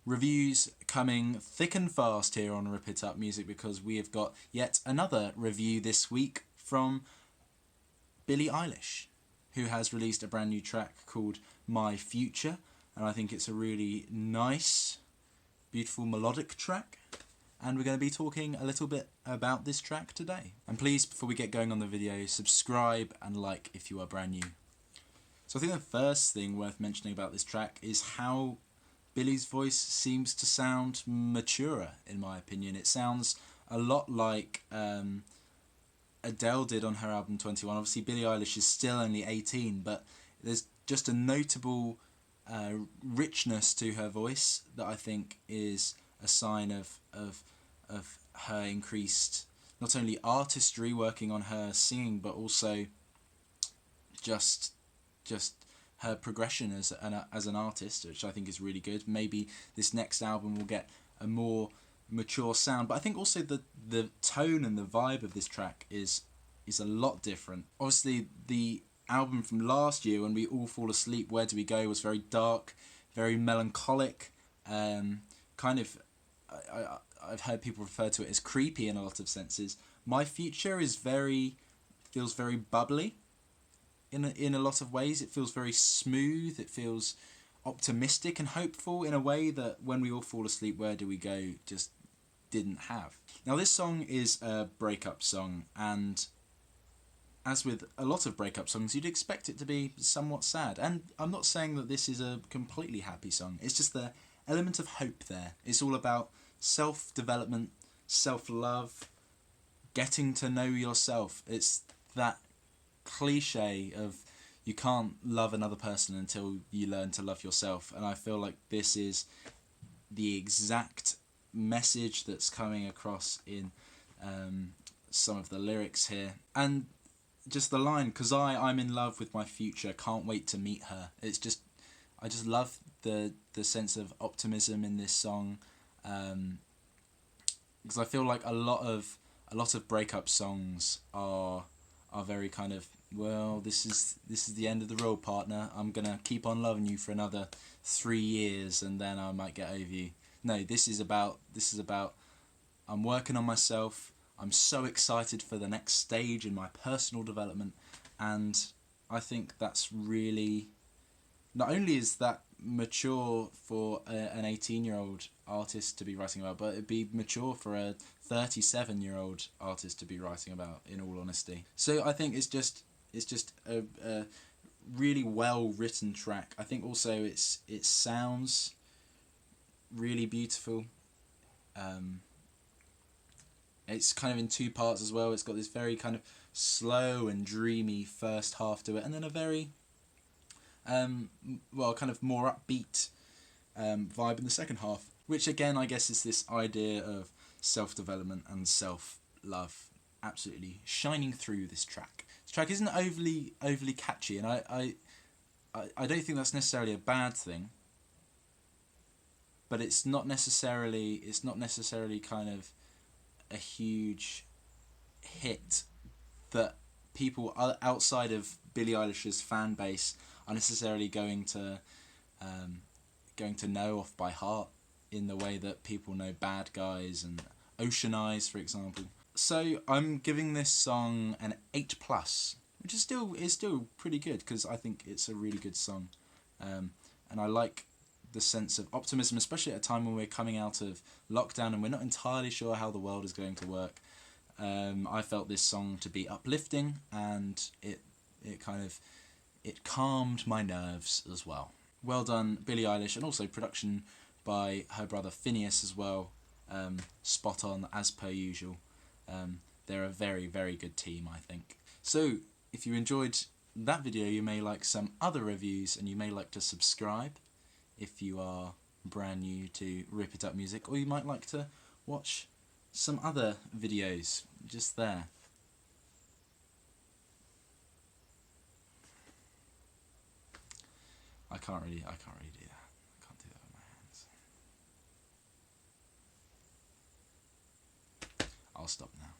Reviews coming thick and fast here on Rip It Up Music, because we have got yet another review this week from Billie Eilish, who has released a brand new track called My Future, and I think it's a really nice, beautiful melodic track, and we're going to be talking a little bit about this track today. And please, before we get going on the video, subscribe and like if you are brand new. So I think the first thing worth mentioning about this track is how Billie's voice seems to sound maturer, in my opinion. It sounds a lot like Adele did on her album 21. Obviously Billie Eilish is still only 18, but there's just a notable richness to her voice that I think is a sign of her increased, not only artistry working on her singing, but also just her progression as an artist, which I think is really good. Maybe this next album will get a more mature sound, but I think also the tone and the vibe of this track is a lot different. Obviously the album from last year, When We All Fall Asleep, Where Do We Go, was very dark, very melancholic, I've heard people refer to it as creepy in a lot of senses. My Future feels very bubbly in a lot of ways. It feels very smooth, it feels optimistic and hopeful in a way that When We All Fall Asleep, Where Do We Go just didn't have. Now this song is a breakup song, and as with a lot of breakup songs, you'd expect it to be somewhat sad. And I'm not saying that this is a completely happy song, it's just the element of hope there. It's all about self-development, self-love, getting to know yourself. It's that cliche of you can't love another person until you learn to love yourself, and I feel like this is the exact message that's coming across in some of the lyrics here. And just the line, "'Cause I'm in love with my future, can't wait to meet her." It's just, I just love the sense of optimism in this song, because I feel like a lot of breakup songs are very kind of, well, this is the end of the road, partner. I'm gonna keep on loving you for another 3 years and then I might get over you. No, this is about I'm working on myself. I'm so excited for the next stage in my personal development, and I think that's really, not only is that mature for an 18-year-old artist to be writing about, but it'd be mature for a 37-year-old artist to be writing about, in all honesty. So I think it's just a really well written track. I think also it sounds really beautiful. It's kind of in two parts as well. It's got this very kind of slow and dreamy first half to it, and then a very kind of more upbeat vibe in the second half, which again I guess is this idea of self-development and self-love absolutely shining through this track. This track isn't overly catchy, and I don't think that's necessarily a bad thing, but it's not necessarily kind of a huge hit that people outside of Billie Eilish's fan base are necessarily going to know off by heart in the way that people know Bad Guys and Ocean Eyes, for example. So I'm giving this song an 8+, which is still pretty good, because I think it's a really good song, and I like the sense of optimism, especially at a time when we're coming out of lockdown and we're not entirely sure how the world is going to work. I felt this song to be uplifting, and it calmed my nerves as well. Well done, Billie Eilish, and also production by her brother Phineas as well. Spot on as per usual. They're a very, very good team, I think. So if you enjoyed that video, you may like some other reviews, and you may like to subscribe if you are brand new to Rip It Up Music, or you might like to watch some other videos just there. I can't really do that. I can't do that with my hands. I'll stop now.